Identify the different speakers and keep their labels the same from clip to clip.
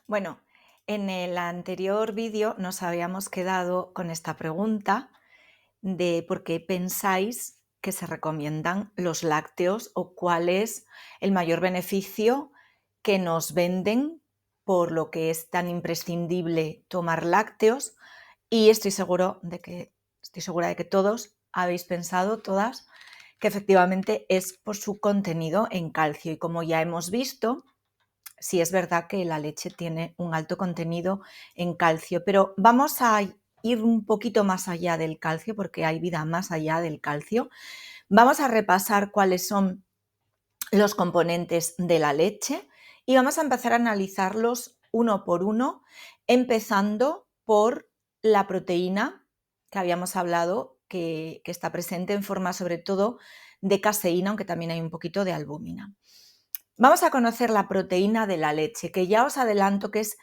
Speaker 1: Bueno, en el anterior vídeo nos habíamos quedado con esta pregunta de por qué pensáis que se recomiendan los lácteos o cuál es el mayor beneficio que nos venden por lo que es tan imprescindible tomar lácteos. Y estoy segura de que todos habéis pensado, todas, que efectivamente es por su contenido en calcio. Y como ya hemos visto, sí es verdad que la leche tiene un alto contenido en calcio, pero vamos a ir un poquito más allá del calcio porque hay vida más allá del calcio. Vamos a repasar cuáles son los componentes de la leche y vamos a empezar a analizarlos uno por uno, empezando por la proteína que habíamos hablado, que está presente en forma sobre todo de caseína, aunque también hay un poquito de albúmina. Vamos a conocer la proteína de la leche, que ya os adelanto que es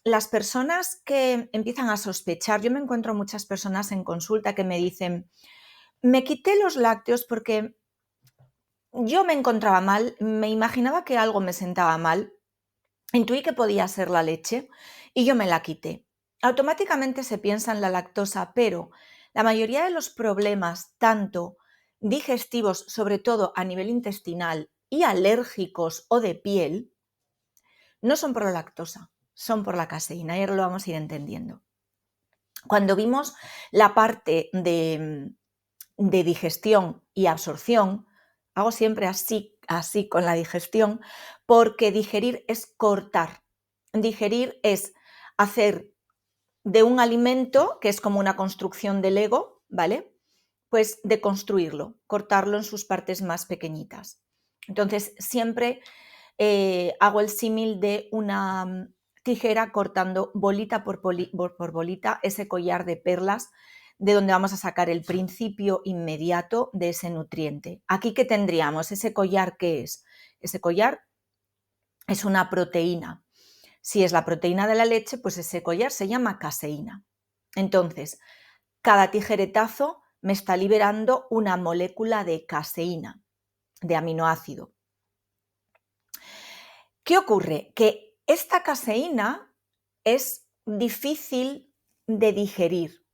Speaker 1: las personas que empiezan a sospechar. Yo me encuentro muchas personas en consulta que me dicen, me quité los lácteos porque yo me encontraba mal, me imaginaba que algo me sentaba mal, intuí que podía ser la leche y yo me la quité. Automáticamente se piensa en la lactosa, pero la mayoría de los problemas, tanto digestivos, sobre todo a nivel intestinal, y alérgicos o de piel, no son por la lactosa, son por la caseína, y ahora lo vamos a ir entendiendo. Cuando vimos la parte de digestión y absorción, hago siempre así con la digestión, porque digerir es cortar. Digerir es hacer de un alimento, que es como una construcción de Lego, ¿vale? Pues deconstruirlo, cortarlo en sus partes más pequeñitas. Entonces, siempre hago el símil de una tijera cortando bolita por bolita ese collar de perlas de donde vamos a sacar el principio inmediato de ese nutriente. Aquí, ¿qué tendríamos? ¿Ese collar qué es? Ese collar es una proteína. Si es la proteína de la leche, pues ese collar se llama caseína. Entonces, cada tijeretazo me está liberando una molécula de caseína, de aminoácido. ¿Qué ocurre? Que esta caseína es difícil de digerir.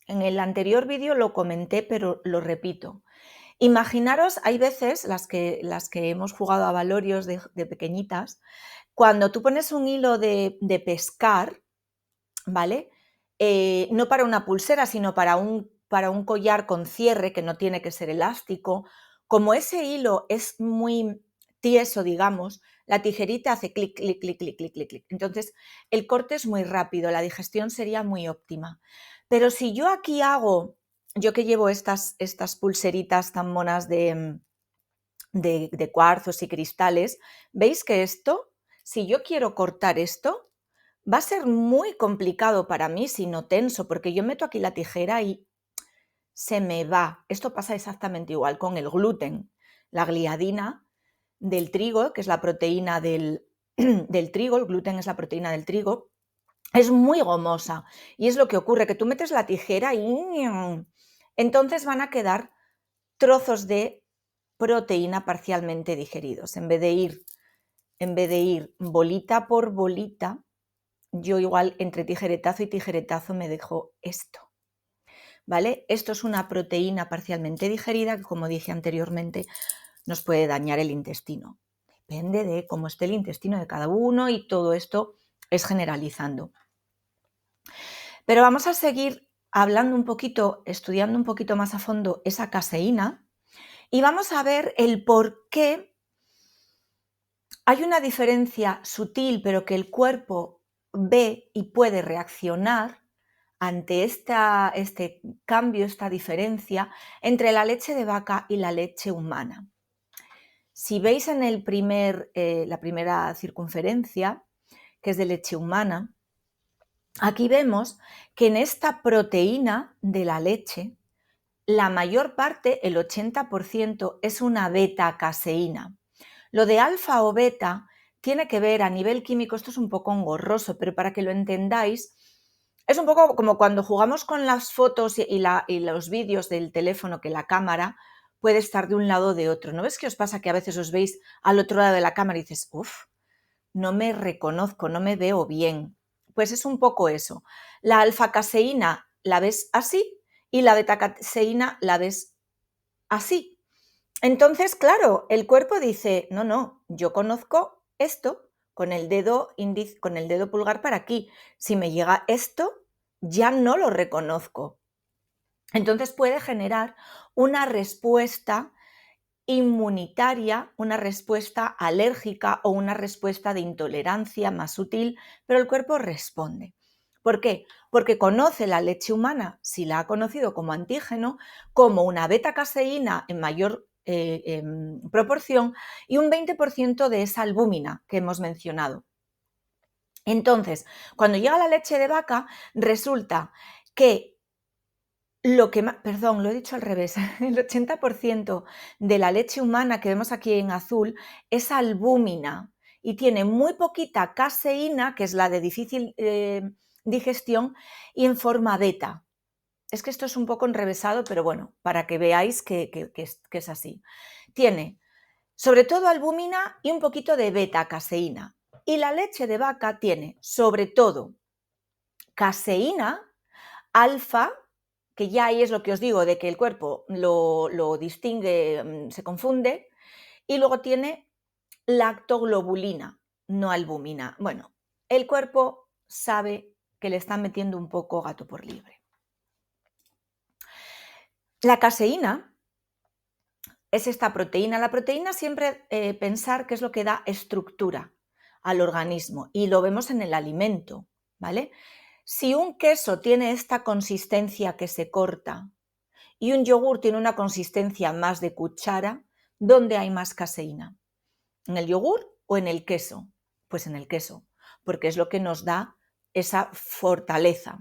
Speaker 1: En el anterior vídeo lo comenté, pero lo repito. Imaginaros, hay veces, las que hemos jugado a valorios de pequeñitas, cuando tú pones un hilo de pescar, ¿vale? No para una pulsera, sino para un collar con cierre, que no tiene que ser elástico. Como ese hilo es muy tieso, digamos, la tijerita hace clic, clic, clic, clic, clic, clic, clic. Entonces, el corte es muy rápido, la digestión sería muy óptima. Pero si yo aquí hago, yo que llevo estas pulseritas tan monas de cuarzos y cristales, ¿veis que esto, si yo quiero cortar esto, va a ser muy complicado para mí, si no tenso, porque yo meto aquí la tijera y se me va? Esto pasa exactamente igual con el gluten. La gliadina del trigo, que es la proteína del trigo, el gluten es la proteína del trigo, es muy gomosa. Y es lo que ocurre, que tú metes la tijera y entonces van a quedar trozos de proteína parcialmente digeridos. En vez de ir bolita por bolita, yo igual entre tijeretazo y tijeretazo me dejo esto, ¿vale? Esto es una proteína parcialmente digerida que, como dije anteriormente, nos puede dañar el intestino. Depende de cómo esté el intestino de cada uno y todo esto es generalizando. Pero vamos a seguir hablando un poquito, estudiando un poquito más a fondo esa caseína y vamos a ver el por qué hay una diferencia sutil, pero que el cuerpo ve y puede reaccionar ante este cambio, esta diferencia entre la leche de vaca y la leche humana. Si veis en la primera circunferencia, que es de leche humana, aquí vemos que en esta proteína de la leche, la mayor parte, el 80%, es una beta-caseína. Lo de alfa o beta tiene que ver a nivel químico, esto es un poco engorroso, pero para que lo entendáis, es un poco como cuando jugamos con las fotos y los vídeos del teléfono, que la cámara puede estar de un lado o de otro. ¿No ves que os pasa que a veces os veis al otro lado de la cámara y dices, uff, no me reconozco, no me veo bien. Pues es un poco eso. La alfa-caseína la ves así y la beta-caseína la ves así. Entonces, claro, el cuerpo dice, no, no, yo conozco esto con el dedo índice, con el dedo pulgar para aquí. Si me llega esto, ya no lo reconozco. Entonces puede generar una respuesta inmunitaria, una respuesta alérgica o una respuesta de intolerancia más sutil, pero el cuerpo responde. ¿Por qué? Porque conoce la leche humana, si la ha conocido como antígeno, como una beta-caseína en mayor proporción y un 20% de esa albúmina que hemos mencionado. Entonces, cuando llega la leche de vaca, resulta que lo he dicho al revés, el 80% de la leche humana que vemos aquí en azul es albúmina y tiene muy poquita caseína, que es la de difícil digestión, y en forma beta. Es que esto es un poco enrevesado, pero bueno, para que veáis que es así. Tiene sobre todo albúmina y un poquito de beta-caseína. Y la leche de vaca tiene sobre todo caseína, alfa, que ya ahí es lo que os digo, de que el cuerpo lo distingue, se confunde, y luego tiene lactoglobulina, no albúmina. Bueno, el cuerpo sabe que le están metiendo un poco gato por liebre. La caseína es esta proteína. La proteína siempre pensar que es lo que da estructura al organismo y lo vemos en el alimento, ¿vale? Si un queso tiene esta consistencia que se corta y un yogur tiene una consistencia más de cuchara, ¿dónde hay más caseína? ¿En el yogur o en el queso? Pues en el queso, porque es lo que nos da esa fortaleza.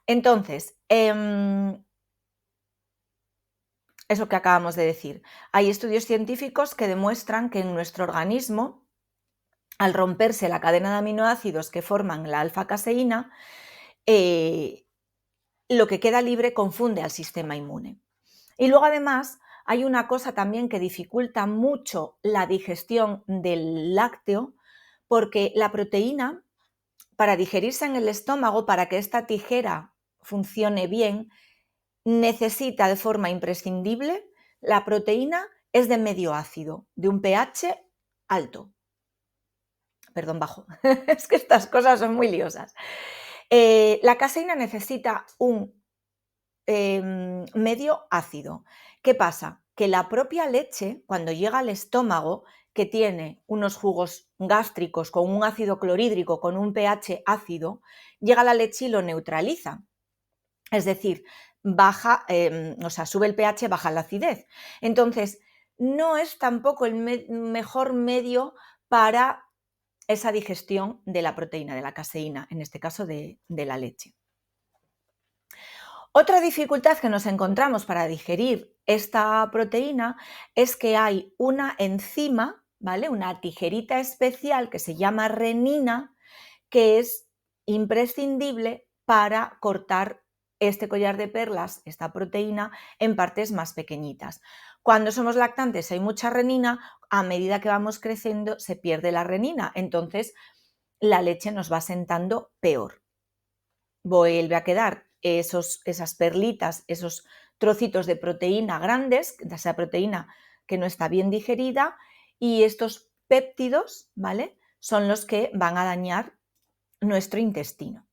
Speaker 1: Entonces, es lo que acabamos de decir. Hay estudios científicos que demuestran que en nuestro organismo, al romperse la cadena de aminoácidos que forman la alfa-caseína, lo que queda libre confunde al sistema inmune. Y luego además hay una cosa también que dificulta mucho la digestión del lácteo, porque la proteína, para digerirse en el estómago, para que esta tijera funcione bien, necesita de forma imprescindible, la proteína es de medio ácido, de un pH alto. Perdón, bajo. Es que estas cosas son muy liosas. La caseína necesita un medio ácido. ¿Qué pasa? Que la propia leche, cuando llega al estómago, que tiene unos jugos gástricos con un ácido clorhídrico, con un pH ácido, llega la leche y lo neutraliza. Es decir, baja, sube el pH, baja la acidez. Entonces, no es tampoco el mejor medio para esa digestión de la proteína, de la caseína, en este caso de la leche. Otra dificultad que nos encontramos para digerir esta proteína es que hay una enzima, ¿vale? Una tijerita especial que se llama renina, que es imprescindible para cortar este collar de perlas, esta proteína, en partes más pequeñitas. Cuando somos lactantes hay mucha renina, a medida que vamos creciendo se pierde la renina, entonces la leche nos va sentando peor. Vuelve a quedar esas perlitas, esos trocitos de proteína grandes, de esa proteína que no está bien digerida, y estos péptidos, ¿vale?, son los que van a dañar nuestro intestino.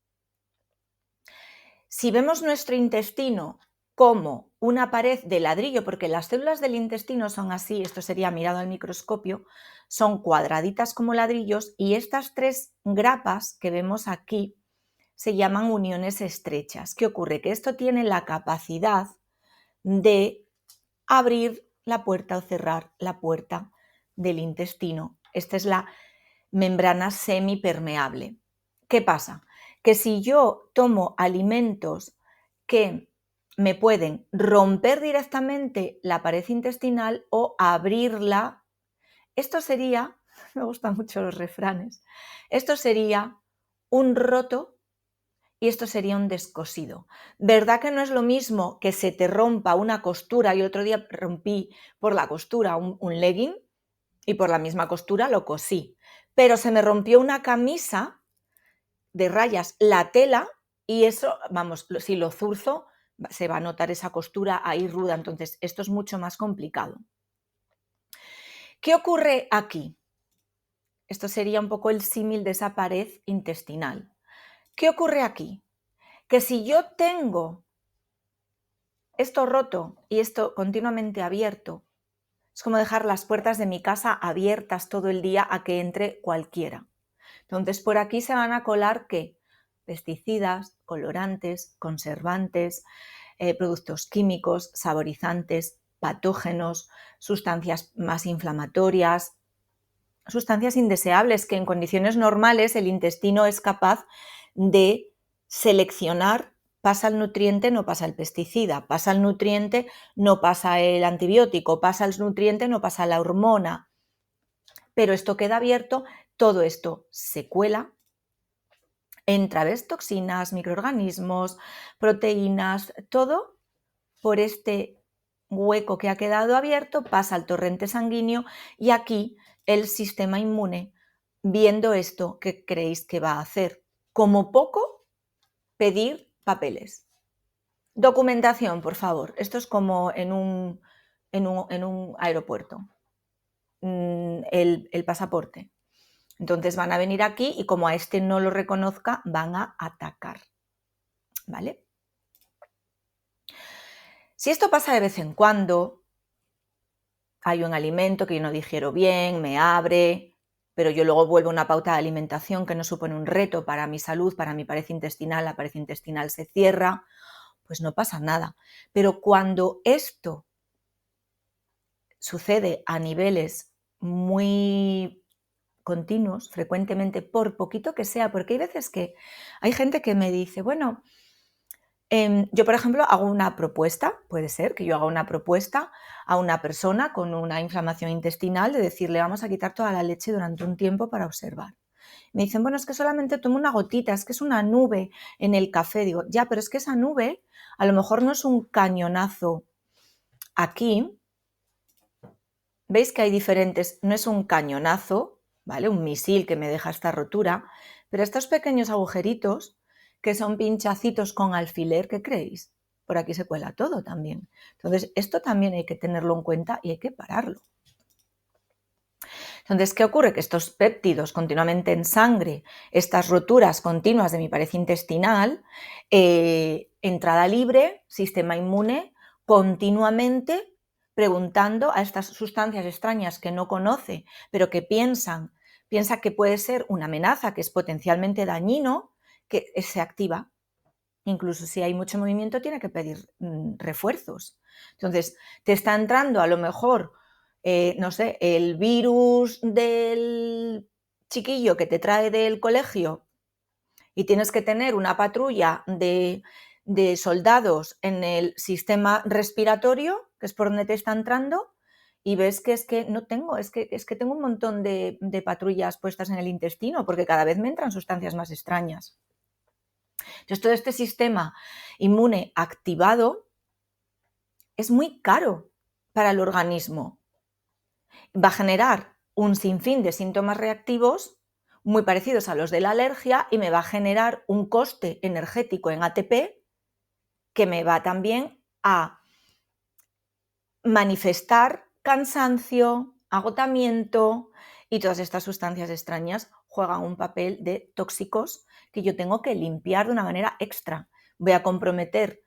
Speaker 1: Si vemos nuestro intestino como una pared de ladrillo, porque las células del intestino son así, esto sería mirado al microscopio, son cuadraditas como ladrillos, y estas tres grapas que vemos aquí se llaman uniones estrechas. ¿Qué ocurre? Que esto tiene la capacidad de abrir la puerta o cerrar la puerta del intestino. Esta es la membrana semipermeable. ¿Qué pasa? Que si yo tomo alimentos que me pueden romper directamente la pared intestinal o abrirla, esto sería, me gustan mucho los refranes, esto sería un roto y esto sería un descosido. ¿Verdad que no es lo mismo que se te rompa una costura? Yo el otro día rompí por la costura un legging y por la misma costura lo cosí. Pero se me rompió una camisa de rayas, la tela, y eso, vamos, si lo zurzo, se va a notar esa costura ahí ruda. Entonces, esto es mucho más complicado. ¿Qué ocurre aquí? Esto sería un poco el símil de esa pared intestinal. ¿Qué ocurre aquí? Que si yo tengo esto roto y esto continuamente abierto, es como dejar las puertas de mi casa abiertas todo el día a que entre cualquiera. Entonces, por aquí se van a colar, ¿qué? Pesticidas, colorantes, conservantes, productos químicos, saborizantes, patógenos, sustancias más inflamatorias, sustancias indeseables que en condiciones normales el intestino es capaz de seleccionar. Pasa el nutriente, no pasa el pesticida, pasa el nutriente, no pasa el antibiótico, pasa el nutriente, no pasa la hormona. Pero esto queda abierto, todo esto se cuela, entra toxinas, microorganismos, proteínas, todo por este hueco que ha quedado abierto, pasa al torrente sanguíneo y aquí el sistema inmune, viendo esto, ¿qué creéis que va a hacer? Como poco, pedir papeles. Documentación, por favor. Esto es como en un aeropuerto. El pasaporte. Entonces van a venir aquí y como a este no lo reconozca, van a atacar. ¿Vale? Si esto pasa de vez en cuando, hay un alimento que yo no digiero bien, me abre, pero yo luego vuelvo a una pauta de alimentación que no supone un reto para mi salud, para mi pared intestinal, la pared intestinal se cierra, pues no pasa nada. Pero cuando esto sucede a niveles muy continuos, frecuentemente, por poquito que sea, porque hay veces que hay gente que me dice, bueno, yo, por ejemplo, hago una propuesta, puede ser que yo haga una propuesta a una persona con una inflamación intestinal de decirle vamos a quitar toda la leche durante un tiempo para observar. Me dicen, bueno, es que solamente tomo una gotita, es que es una nube en el café. Digo, ya, pero es que esa nube a lo mejor no es un cañonazo aquí. ¿Veis que hay diferentes? No es un cañonazo, ¿vale? Un misil que me deja esta rotura, pero estos pequeños agujeritos que son pinchacitos con alfiler, ¿qué creéis? Por aquí se cuela todo también. Entonces, esto también hay que tenerlo en cuenta y hay que pararlo. Entonces, ¿qué ocurre? Que estos péptidos continuamente en sangre, estas roturas continuas de mi pared intestinal, entrada libre, sistema inmune, continuamente preguntando a estas sustancias extrañas que no conoce, pero que piensa que puede ser una amenaza, que es potencialmente dañino, que se activa. Incluso si hay mucho movimiento, tiene que pedir refuerzos. Entonces, te está entrando a lo mejor, no sé, el virus del chiquillo que te trae del colegio y tienes que tener una patrulla de soldados en el sistema respiratorio, que es por donde te está entrando, y ves que es que no tengo, es que tengo un montón de patrullas puestas en el intestino, porque cada vez me entran sustancias más extrañas. Entonces, todo este sistema inmune activado es muy caro para el organismo. Va a generar un sinfín de síntomas reactivos muy parecidos a los de la alergia y me va a generar un coste energético en ATP que me va también a manifestar cansancio, agotamiento, y todas estas sustancias extrañas juegan un papel de tóxicos que yo tengo que limpiar de una manera extra. Voy a comprometer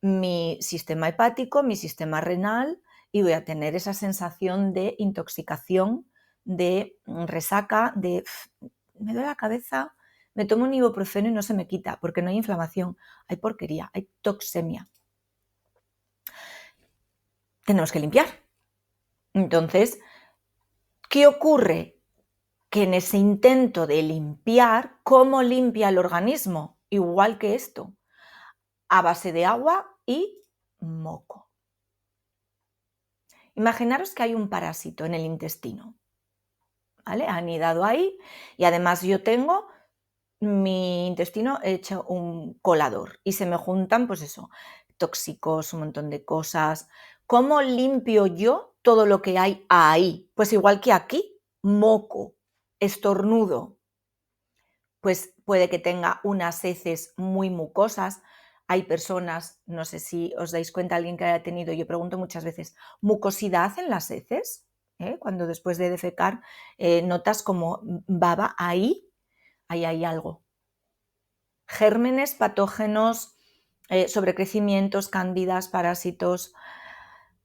Speaker 1: mi sistema hepático, mi sistema renal, y voy a tener esa sensación de intoxicación, de resaca, de me duele la cabeza, me tomo un ibuprofeno y no se me quita, porque no hay inflamación, hay porquería, hay toxemia. Tenemos que limpiar. Entonces, ¿qué ocurre? Que en ese intento de limpiar, ¿cómo limpia el organismo? Igual que esto, a base de agua y moco. Imaginaros que hay un parásito en el intestino, ¿vale? Ha anidado ahí y además yo tengo mi intestino hecho un colador y se me juntan, pues eso, tóxicos, un montón de cosas. ¿Cómo limpio yo todo lo que hay ahí. Pues igual que aquí, moco, estornudo, pues puede que tenga unas heces muy mucosas. Hay personas, no sé si os dais cuenta, alguien que haya tenido, yo pregunto muchas veces, mucosidad en las heces, cuando después de defecar notas como baba, ahí hay algo. Gérmenes, patógenos, sobrecrecimientos, cándidas, parásitos,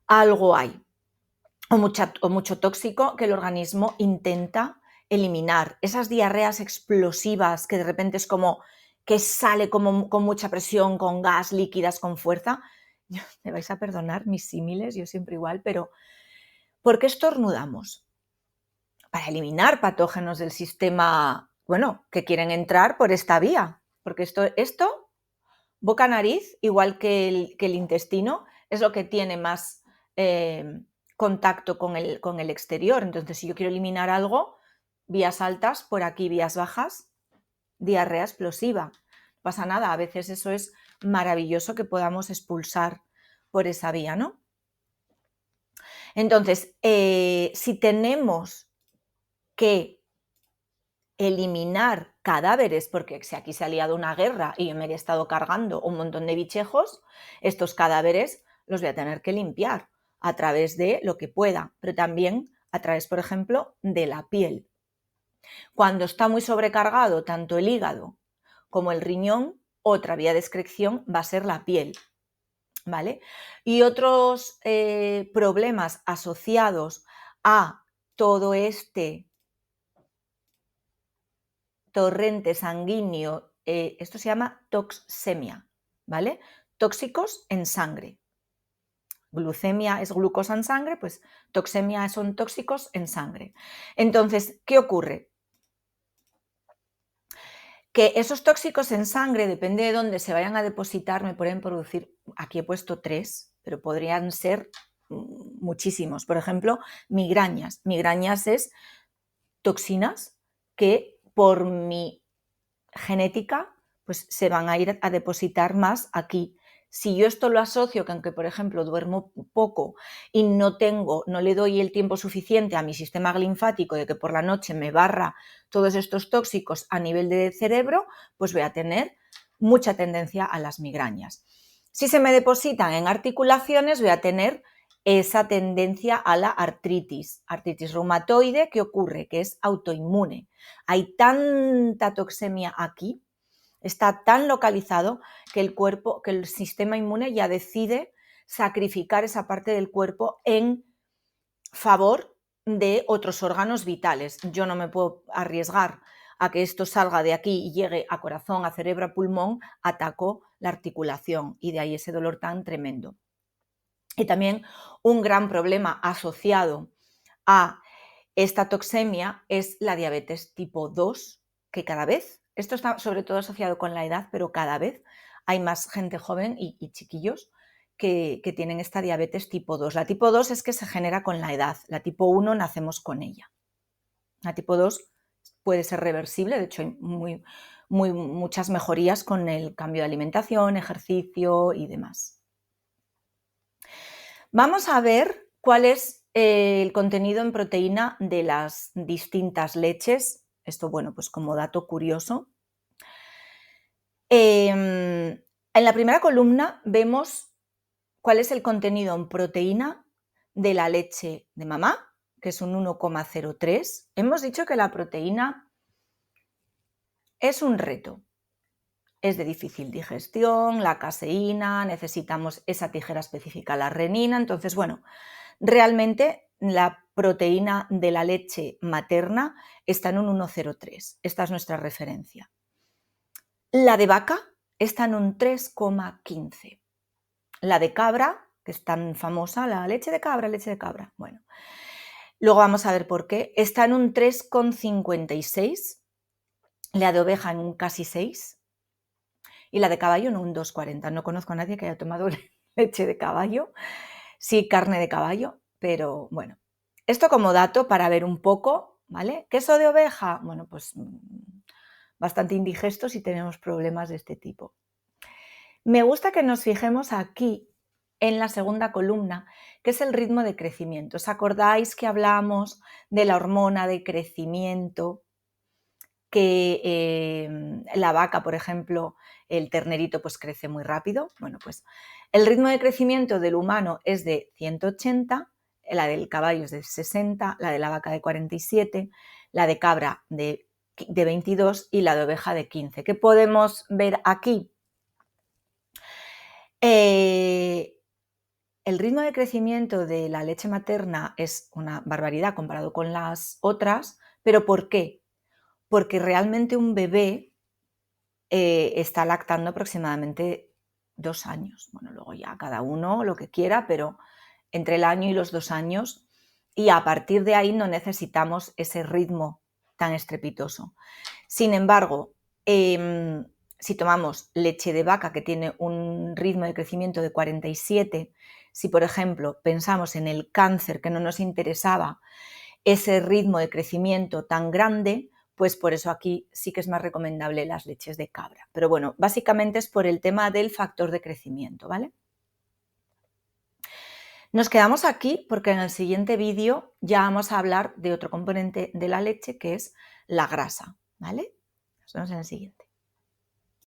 Speaker 1: algo hay. O mucho tóxico que el organismo intenta eliminar. Esas diarreas explosivas que de repente es como que sale como con mucha presión, con gas, líquidas, con fuerza. Me vais a perdonar mis símiles, yo siempre igual, pero ¿por qué estornudamos? Para eliminar patógenos del sistema, bueno, que quieren entrar por esta vía. Porque esto boca-nariz, igual que el intestino, es lo que tiene más contacto con el exterior. Entonces, si yo quiero eliminar algo, vías altas, por aquí vías bajas, diarrea explosiva. No pasa nada, a veces eso es maravilloso que podamos expulsar por esa vía, ¿no? Entonces, si tenemos que eliminar cadáveres, porque si aquí se ha liado una guerra y yo me he estado cargando un montón de bichejos, estos cadáveres los voy a tener que limpiar a través de lo que pueda, pero también a través, por ejemplo, de la piel. Cuando está muy sobrecargado tanto el hígado como el riñón, otra vía de excreción va a ser la piel, ¿vale? Y otros problemas asociados a todo este torrente sanguíneo, esto se llama toxemia, ¿vale? Tóxicos en sangre. Glucemia es glucosa en sangre, pues toxemia son tóxicos en sangre. Entonces, ¿qué ocurre? Que esos tóxicos en sangre, depende de dónde se vayan a depositar, me pueden producir, aquí he puesto 3, pero podrían ser muchísimos. Por ejemplo, migrañas. Migrañas es toxinas que por mi genética pues se van a ir a depositar más aquí. Si yo esto lo asocio que aunque, por ejemplo, duermo poco y no le doy el tiempo suficiente a mi sistema linfático de que por la noche me barra todos estos tóxicos a nivel de cerebro, pues voy a tener mucha tendencia a las migrañas. Si se me depositan en articulaciones, voy a tener esa tendencia a la artritis reumatoide. ¿Qué ocurre? Que es autoinmune. Hay tanta toxemia aquí, está tan localizado que el cuerpo, que el sistema inmune ya decide sacrificar esa parte del cuerpo en favor de otros órganos vitales. Yo no me puedo arriesgar a que esto salga de aquí y llegue a corazón, a cerebro, a pulmón, ataco la articulación y de ahí ese dolor tan tremendo. Y también un gran problema asociado a esta toxemia es la diabetes tipo 2, que cada vez, esto está sobre todo asociado con la edad, pero cada vez hay más gente joven y chiquillos que tienen esta diabetes tipo 2. La tipo 2 es que se genera con la edad, la tipo 1 nacemos con ella. La tipo 2 puede ser reversible, de hecho hay muchas mejorías con el cambio de alimentación, ejercicio y demás. Vamos a ver cuál es el contenido en proteína de las distintas leches. Esto, bueno, pues como dato curioso. En la primera columna vemos cuál es el contenido en proteína de la leche de mamá, que es un 1,03. Hemos dicho que la proteína es un reto. Es de difícil digestión, la caseína, necesitamos esa tijera específica, la renina. Entonces, bueno, realmente la proteína de la leche materna está en un 1,03. Esta es nuestra referencia. La de vaca está en un 3,15. La de cabra, que es tan famosa, la leche de cabra, bueno. Luego vamos a ver por qué. Está en un 3,56. La de oveja en un casi 6. Y la de caballo en un 2,40. No conozco a nadie que haya tomado leche de caballo. Sí, carne de caballo, pero bueno. Esto como dato para ver un poco, ¿vale? ¿Queso de oveja? Bueno, pues bastante indigesto si tenemos problemas de este tipo. Me gusta que nos fijemos aquí en la segunda columna, que es el ritmo de crecimiento. ¿Os acordáis que hablamos de la hormona de crecimiento? Que la vaca, por ejemplo, el ternerito, pues crece muy rápido. Bueno, pues el ritmo de crecimiento del humano es de 180, la del caballo es de 60, la de la vaca de 47, la de cabra de 22 y la de oveja de 15. ¿Qué podemos ver aquí? El ritmo de crecimiento de la leche materna es una barbaridad comparado con las otras, pero ¿por qué? Porque realmente un bebé está lactando aproximadamente 2 años. Bueno, luego ya cada uno lo que quiera, pero entre el año y los 2 años, y a partir de ahí no necesitamos ese ritmo tan estrepitoso. Sin embargo, si tomamos leche de vaca que tiene un ritmo de crecimiento de 47, si por ejemplo pensamos en el cáncer que no nos interesaba ese ritmo de crecimiento tan grande, pues por eso aquí sí que es más recomendable las leches de cabra. Pero bueno, básicamente es por el tema del factor de crecimiento, ¿vale? Nos quedamos aquí porque en el siguiente vídeo ya vamos a hablar de otro componente de la leche que es la grasa, ¿vale? Nos vemos en el siguiente.